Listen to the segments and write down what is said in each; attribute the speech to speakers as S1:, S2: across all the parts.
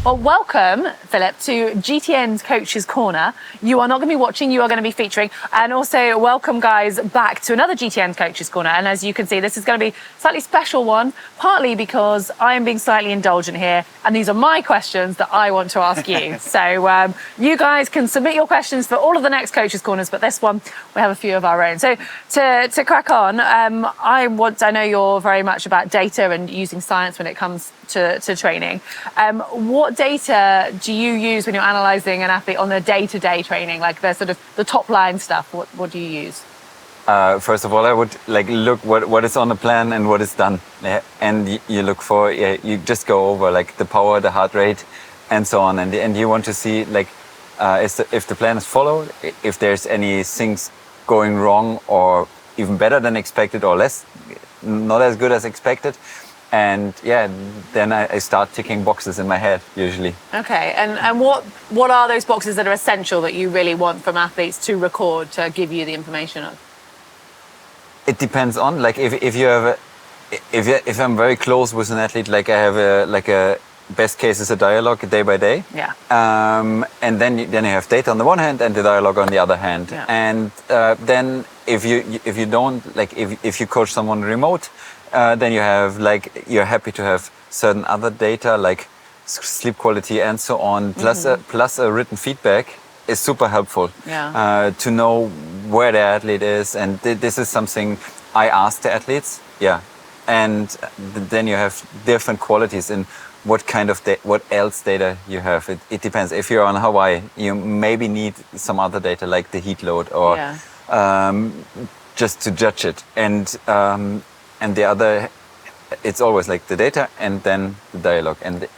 S1: Well, welcome, Philipp, to GTN's Coach's Corner. You are not going to be watching, you are going to be featuring. And also, welcome, guys, back to another GTN's Coach's Corner. And as you can see, this is going to be a slightly special one, partly because I am being slightly indulgent here. And these are my questions that I want to ask you. So you guys can submit your questions for all of the next Coach's Corners, but this one, we have a few of our own. So to crack on, I know you're very much about data and using science when it comes to training. What data do you use when you're analysing an athlete on their day-to-day training, like the sort of the top line stuff? What do you use?
S2: First of all, I would look what is on the plan and what is done, and you look for you just go over like the power, the heart rate, and so on, and you want to see like if the plan is followed, if there's any things going wrong or even better than expected or not as good as expected. And then I start ticking boxes in my head usually. Okay,
S1: and what are those boxes that are essential that you really want from athletes to record to give you the information of?
S2: It depends on like if I'm very close with an athlete, like I have a best case is a dialogue day by day.
S1: Yeah.
S2: And then you have data on the one hand and the dialogue on the other hand.
S1: Yeah.
S2: And then if you don't like if you coach someone remote. Then you have you're happy to have certain other data like sleep quality and so on, plus a written feedback is super helpful to know where the athlete is, and this is something I ask the athletes. And then you have different qualities in what kind of what else data you have. It depends. If you're on Hawaii, you maybe need some other data like the heat load or just to judge it. And the other, it's always like the data and then the dialogue. And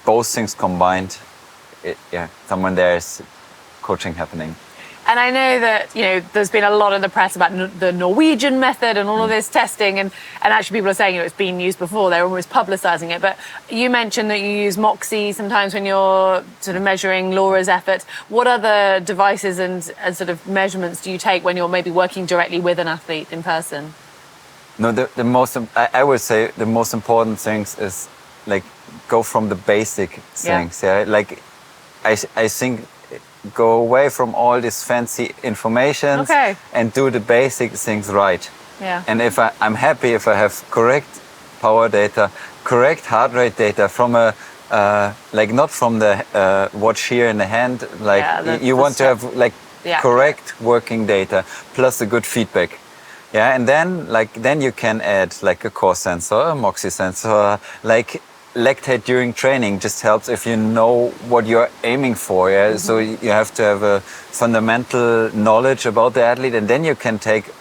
S2: both things combined, someone there is coaching happening.
S1: And I know that, there's been a lot in the press about the Norwegian method and all of this testing. And actually people are saying it's been used before. They're almost publicising it. But you mentioned that you use Moxie sometimes when you're sort of measuring Laura's effort. What other devices and sort of measurements do you take when you're maybe working directly with an athlete in person?
S2: No, I would say the most important things is like go from the basic things. Like I think go away from all this fancy information and do the basic things right.
S1: Yeah.
S2: And if I'm happy if I have correct power data, correct heart rate data from a not from the watch here in the hand. Like you want to have like correct working data plus a good feedback. Yeah, and then you can add like a core sensor, a Moxie sensor, like lactate during training just helps if you know what you're aiming for. Yeah, so you have to have a fundamental knowledge about the athlete, and then you can take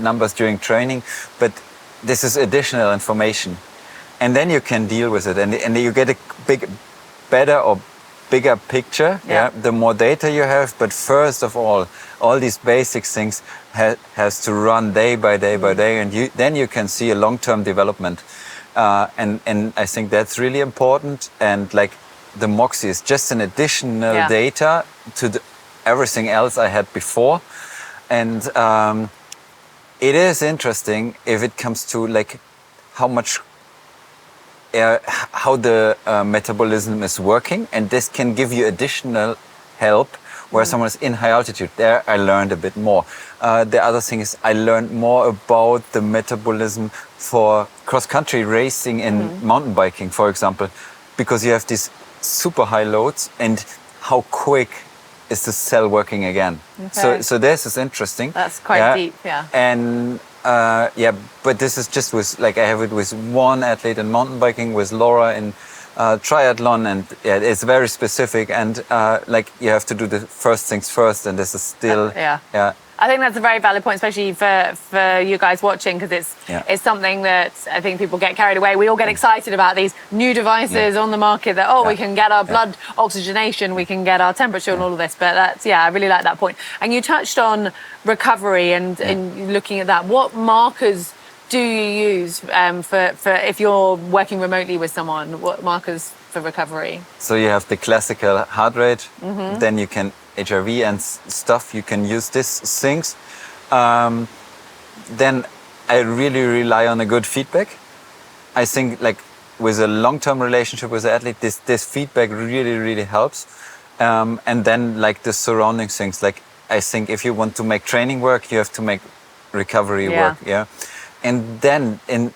S2: numbers during training. But this is additional information, and then you can deal with it, and you get a bigger picture. The more data you have, but first of all these basic things has to run day by day by day, and then you can see a long-term development, and I think that's really important. And like the Moxie is just an additional data to everything else I had before, and it is interesting if it comes to like how the metabolism is working, and this can give you additional help where someone is in high altitude. There I learned a bit more. The other thing is I learned more about the metabolism for cross-country racing and mountain biking, for example, because you have these super high loads and how quick is the cell working again. So this is interesting.
S1: That's quite deep,
S2: And but this is just with I have it with one athlete in mountain biking, with Laura in triathlon, and it's very specific, and you have to do the first things first, and this is still
S1: I think that's a very valid point, especially for you guys watching, because it's something that I think people get carried away. We all get excited about these new devices on the market that we can get our blood oxygenation, we can get our temperature and all of this. But that's I really like that point. And you touched on recovery and looking at that. What markers do you use for if you're working remotely with someone? What markers for recovery?
S2: So you have the classical heart rate, then you can HRV and stuff, you can use these things. Then I really rely on a good feedback. I think with a long-term relationship with the athlete, this feedback really helps. And then like the surrounding things, like I think if you want to make training work, you have to make recovery work. Yeah. And then in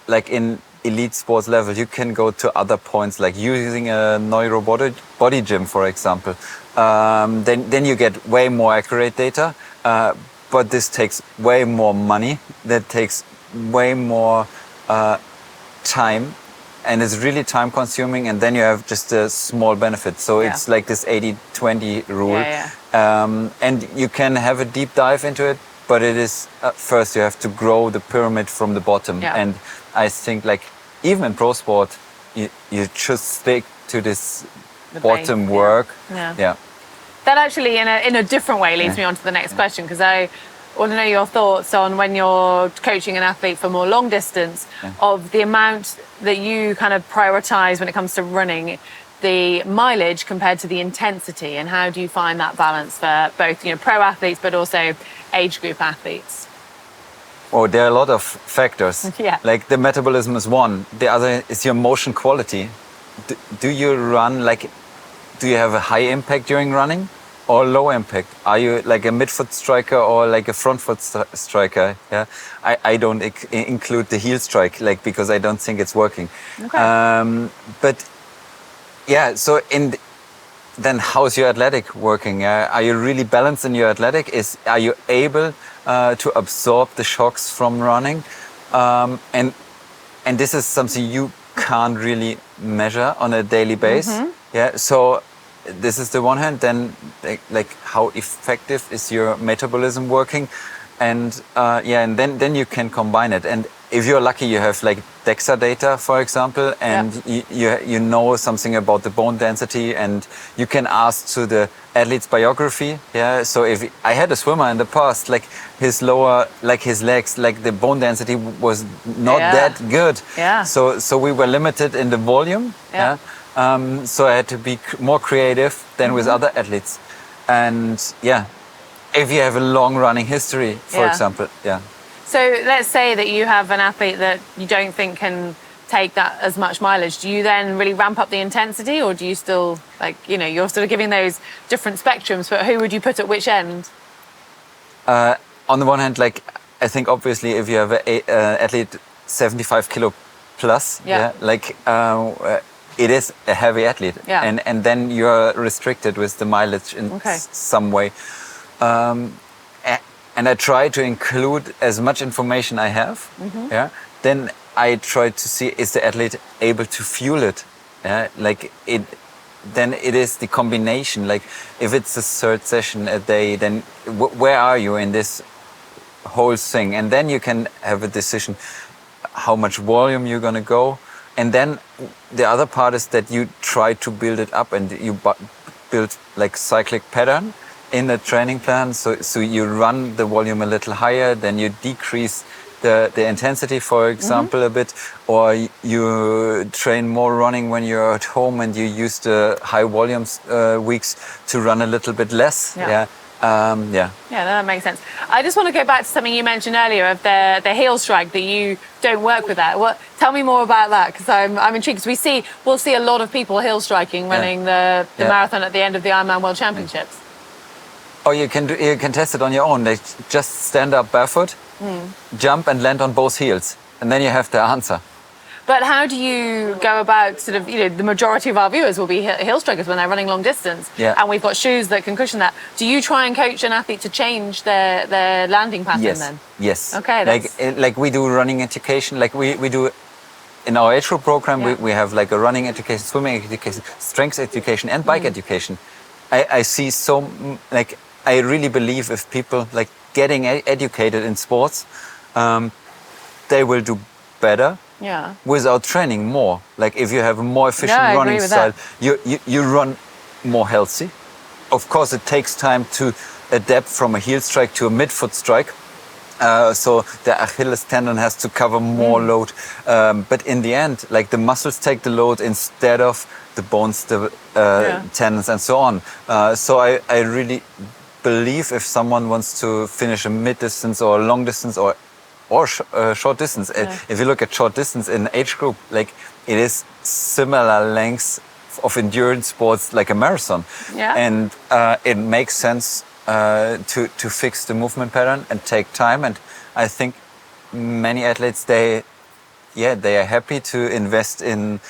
S2: elite sports level, you can go to other points, like using a body gym, for example. Then you get way more accurate data, but this takes way more money. That takes way more time, and it's really time consuming. And then you have just a small benefit. So it's like this 80-20 rule. And you can have a deep dive into it, but it is first you have to grow the pyramid from the bottom. And I think like even in pro sport, you should stick to this bottom work.
S1: That actually, in a different way, leads me on to the next question, because I want to know your thoughts on when you're coaching an athlete for more long distance, of the amount that you kind of prioritize when it comes to running, the mileage compared to the intensity, and how do you find that balance for both, pro athletes but also age group athletes?
S2: Oh, there are a lot of factors. Like the metabolism is one. The other is your motion quality. Do you run do you have a high impact during running or low impact? Are you like a midfoot striker or like a front foot striker? I don't include the heel strike, because I don't think it's working. But so then how's your athletic working? Are you really balanced in your athletic? Are you able to absorb the shocks from running? And this is something you can't really measure on a daily basis. So this is the one hand. Then like how effective is your metabolism working? And and then you can combine it. And if you're lucky, you have like DEXA data, for example, and you know something about the bone density, and you can ask to the athlete's biography. So if I had a swimmer in the past, like his lower, like his legs, like the bone density was not that good. So we were limited in the volume. So I had to be more creative than with other athletes. And if you have a long running history, for example.
S1: So let's say that you have an athlete that you don't think can take that as much mileage. Do you then really ramp up the intensity, or do you still, you're sort of giving those different spectrums, but who would you put at which end?
S2: On the one hand, I think obviously if you have an athlete 75 kilo plus, it is a heavy athlete. And then you're restricted with the mileage in some way. And I try to include as much information I have. Then I try to see, is the athlete able to fuel it? Then it is the combination. Like if it's the third session a day, then where are you in this whole thing? And then you can have a decision how much volume you're gonna go. And then the other part is that you try to build it up, and you build like cyclic pattern in the training plan. So you run the volume a little higher, then you decrease the intensity, for example, a bit, or you train more running when you're at home and you use the high volumes weeks to run a little bit less. That makes sense.
S1: I just want to go back to something you mentioned earlier of the heel strike, that you don't work with that. Tell me more about that, because I'm intrigued. Because we'll see a lot of people heel striking running the marathon at the end of the Ironman World Championships.
S2: Oh, you can test it on your own. Like just stand up barefoot, jump and land on both heels, and then you have the answer.
S1: But how do you go about sort of, the majority of our viewers will be heel strikers when they're running long distance, and we've got shoes that can cushion that. Do you try and coach an athlete to change their landing pattern then?
S2: Yes.
S1: Okay.
S2: Like we do running education, like we do in our age group program, we have like a running education, swimming education, strength education, and bike education. I see I really believe if people like getting educated in sports, they will do better without training more. Like if you have a more efficient running style, you run more healthy. Of course, it takes time to adapt from a heel strike to a midfoot strike. So the Achilles tendon has to cover more load. But in the end, like the muscles take the load instead of the bones, the tendons and so on. So I really believe if someone wants to finish a mid-distance or a long distance or or short distance. If you look at short distance in age group, like it is similar lengths of endurance sports like a marathon.
S1: Yeah.
S2: And it makes sense to fix the movement pattern and take time. And I think many athletes, they are happy to invest in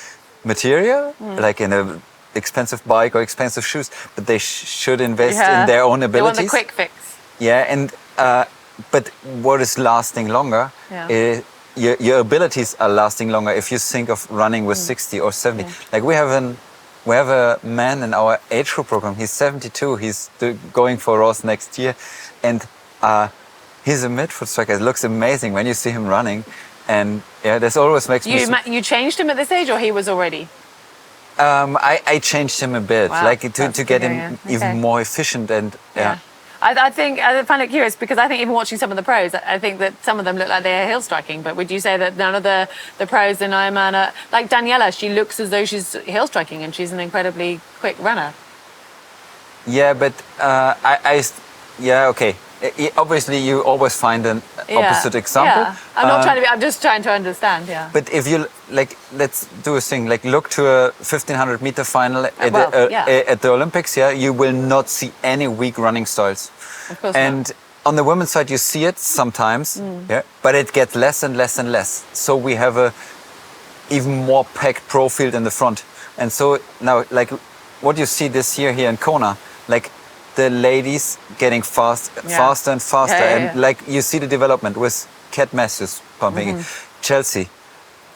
S2: material, like in a expensive bike or expensive shoes, but they should invest in their own abilities.
S1: They want the quick fix.
S2: Yeah, and but what is lasting longer? Your abilities are lasting longer. If you think of running with 60 or 70, like we have a man in our age group program. He's 72. He's going for Ross next year, and he's a midfoot striker. It looks amazing when you see him running, and this always makes me.
S1: You changed him at this age, or he was already?
S2: I changed him a bit, like to get him even more efficient and
S1: I find it curious because I think even watching some of the pros, I think that some of them look like they're heel striking. But would you say that none of the pros in Ironman are like Daniela? She looks as though she's heel striking and she's an incredibly quick runner.
S2: Yeah, but okay. Obviously, you always find an opposite example.
S1: Yeah. I'm not trying to be. I'm just trying to understand. Yeah.
S2: But if you like, let's do a thing. Like, look to a 1500 meter final at the Olympics. Yeah, you will not see any weak running styles.
S1: Of course
S2: and
S1: not.
S2: On the women's side, you see it sometimes. Yeah, but it gets less and less and less. So we have a even more packed pro field in the front. And so now, like, what you see this year here in Kona, like. The ladies getting faster and faster, and like you see the development with Kat Matthews pumping, Chelsea,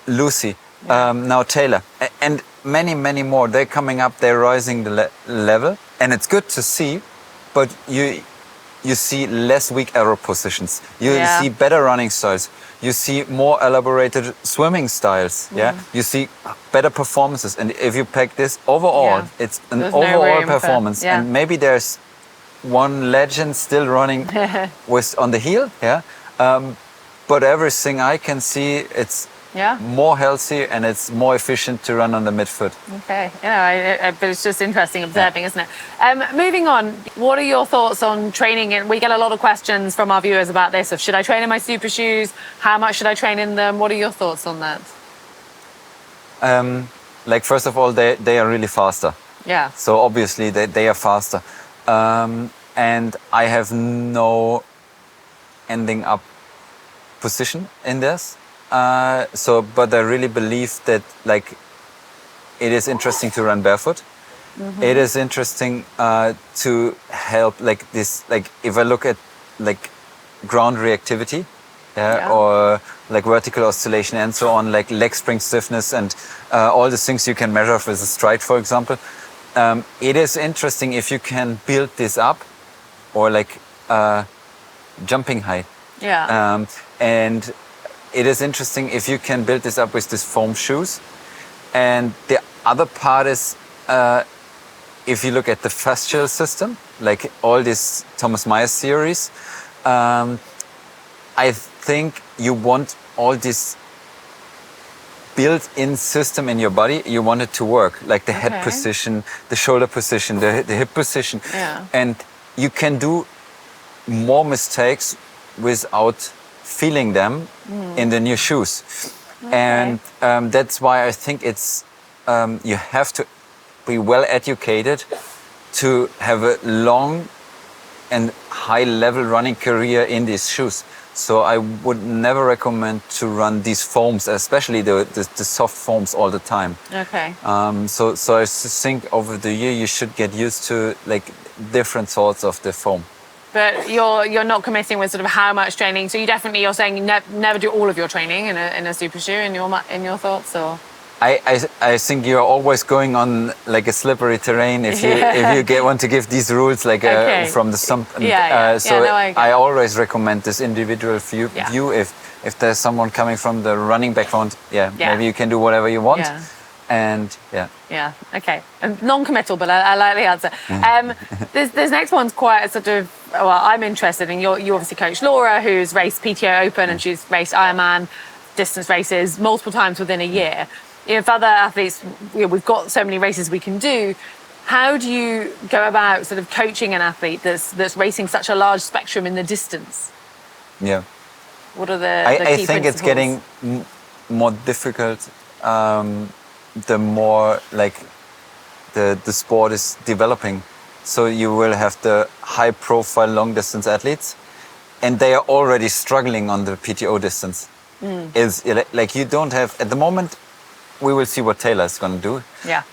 S2: Lucy, now Taylor, and many more. They're coming up, they're rising the level, and it's good to see. But you see less weak arrow positions. You see better running styles. You see more elaborated swimming styles. Yeah, you see better performances. And if you pack this overall, it's an overall performance. And maybe there's one legend still running on the heel, but everything I can see, it's more healthy and it's more efficient to run on the midfoot.
S1: Okay, but it's just interesting observing, isn't it? Moving on, what are your thoughts on training? And we get a lot of questions from our viewers about this. Of should I train in my super shoes? How much should I train in them? What are your thoughts on that?
S2: Like first of all, they are really faster.
S1: Yeah.
S2: So obviously they are faster. And I have no ending up position in this. But I really believe that like it is interesting to run barefoot. It is interesting to help like this. Like if I look at like ground reactivity, or like vertical oscillation and so on, like leg spring stiffness and all the things you can measure with a stride, for example. It is interesting if you can build this up, or like jumping height.
S1: Yeah.
S2: And it is interesting if you can build this up with these foam shoes. And the other part is if you look at the fascial system, like all this Thomas Myers theories, I think you want all this built-in system in your body, you want it to work, like the head position, the shoulder position, the hip position.
S1: Yeah.
S2: And you can do more mistakes without feeling them in the new shoes. And that's why I think it's you have to be well educated to have a long and high level running career in these shoes. So I would never recommend to run these foams, especially the soft foams, all the time.
S1: Okay.
S2: So I think over the year you should get used to like different sorts of the foam.
S1: But you're not committing with sort of how much training. So you're saying never do all of your training in a super shoe in your thoughts, or?
S2: I think you're always going on like a slippery terrain if you want to give these rules like from the stump. I always recommend this individual view. If there's someone coming from the running background, maybe you can do whatever you want. And
S1: okay. And non-committal, but I like the answer. This next one's quite a sort of, well, I'm interested in. You obviously coach Laura, who's raced PTO Open, and she's raced Ironman distance races multiple times within a year. If other athletes, we've got so many races we can do. How do you go about sort of coaching an athlete that's racing such a large spectrum in the distance?
S2: Yeah.
S1: What are the
S2: I
S1: key
S2: think it's
S1: principles?
S2: getting more difficult the more like the sport is developing. So you will have the high profile long distance athletes, and they are already struggling on the PTO distance. Is like you don't have at the moment. We will see what Taylor is going to do.
S1: Yeah.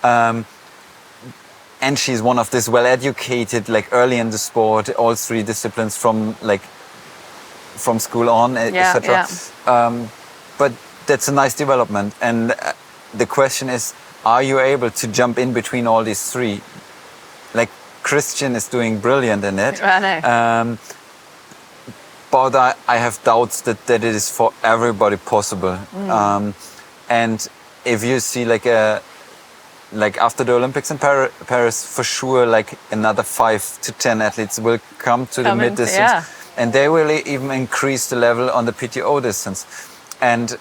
S2: And she's one of this well-educated, like early in the sport, all three disciplines from school on, etc. But that's a nice development. And the question is, are you able to jump in between all these three? Like Christian is doing brilliant in it.
S1: I know.
S2: But I have doubts that it is for everybody possible. And if you see like after the Olympics in Paris, for sure, like another 5 to 10 athletes will come to the mid distance, and they will even increase the level on the PTO distance. And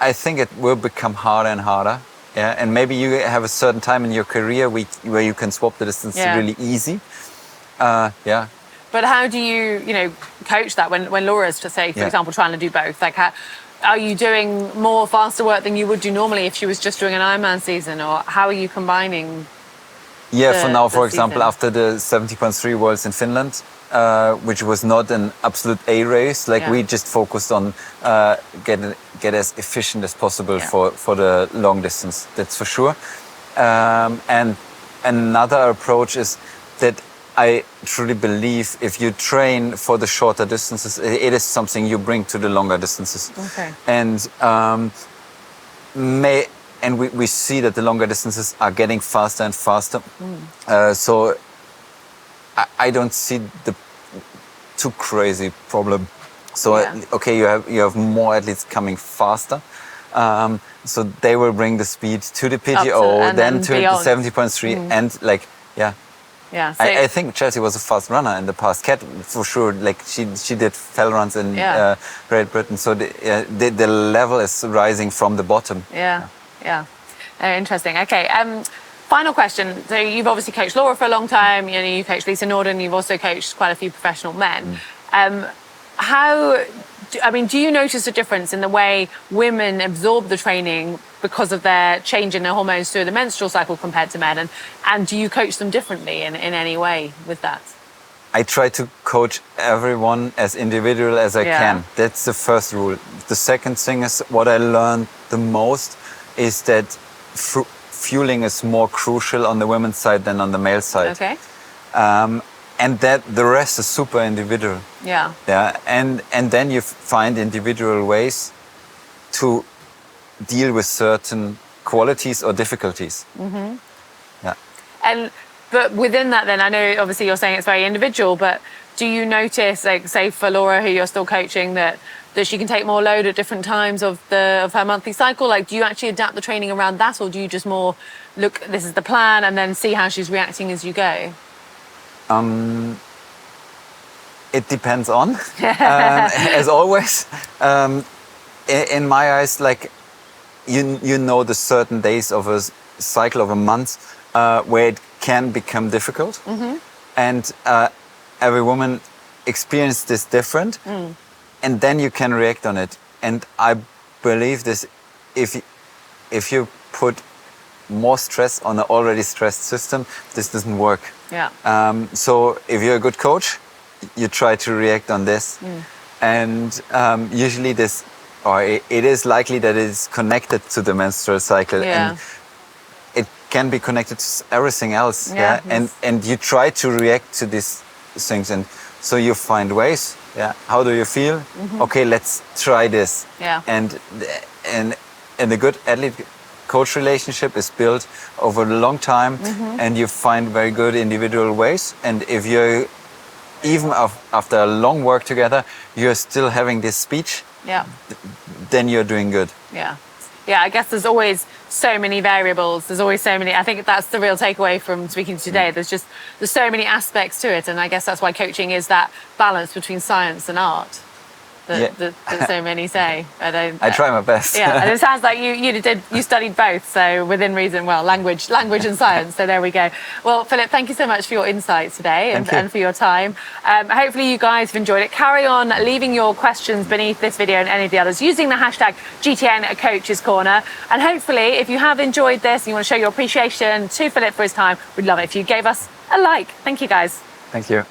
S2: I think it will become harder and harder. Yeah, and maybe you have a certain time in your career where you can swap the distance really easy. Yeah.
S1: But how do you coach that when Laura's, to say, for example, trying to do both? Like, are you doing more faster work than you would do normally if she was just doing an Ironman season, or how are you combining?
S2: For now, for example, after the 70.3 Worlds in Finland, which was not an absolute A race, we just focused on get as efficient as possible for the long distance. That's for sure. And another approach is that I truly believe if you train for the shorter distances, it is something you bring to the longer distances.
S1: Okay.
S2: And we see that the longer distances are getting faster and faster. So I don't see the too crazy problem. So okay, you have more athletes coming faster. So they will bring the speed to the PTO, then to the 70.3, and
S1: Yeah, so
S2: I think Chelsea was a fast runner in the past. Kat, for sure, like she did fell runs in Great Britain. So the level is rising from the bottom.
S1: Yeah. Oh, interesting. Okay. Final question. So you've obviously coached Laura for a long time. You coached Lisa Norden. You've also coached quite a few professional men. Do you notice a difference in the way women absorb the training because of their change in their hormones through the menstrual cycle compared to men? And do you coach them differently in any way with that?
S2: I try to coach everyone as individual as I can. That's the first rule. The second thing is what I learned the most is that fueling is more crucial on the women's side than on the male side.
S1: Okay.
S2: And that the rest is super individual.
S1: Yeah.
S2: And then you find individual ways to deal with certain qualities or difficulties. Mm-hmm. Yeah.
S1: But within that, then, I know obviously you're saying it's very individual, but do you notice, like, say for Laura, who you're still coaching, that she can take more load at different times of her monthly cycle? Like, do you actually adapt the training around that, or do you just more look, this is the plan, and then see how she's reacting as you go?
S2: It depends on, as always. In my eyes, like you know the certain days of a cycle of a month where it can become difficult, and every woman experiences this different, and then you can react on it. And I believe this: if you put more stress on an already stressed system, this doesn't work.
S1: Yeah.
S2: So if you're a good coach, you try to react on this, and usually it is likely that it is connected to the menstrual cycle, and it can be connected to everything else. And you try to react to these things, and so you find ways. How do you feel? Okay, let's try this. And a good athlete coach relationship is built over a long time, and you find very good individual ways. And if you're even after a long work together, you're still having this speech, then you're doing good. I guess there's always so many variables. There's always so many. I think that's the real takeaway from speaking today. There's so many aspects to it, and I guess that's why coaching is that balance between science and art.
S1: that so many say.
S2: I try my best.
S1: Yeah, and it sounds like you studied both, so within reason. Well, language and science. So there we go. Well, Philipp, thank you so much for your insights today and for your time. Hopefully you guys have enjoyed it. Carry on leaving your questions beneath this video and any of the others using the hashtag GTN Coaches Corner. And hopefully, if you have enjoyed this and you want to show your appreciation to Philipp for his time, we'd love it if you gave us a like. Thank you, guys.
S2: Thank you.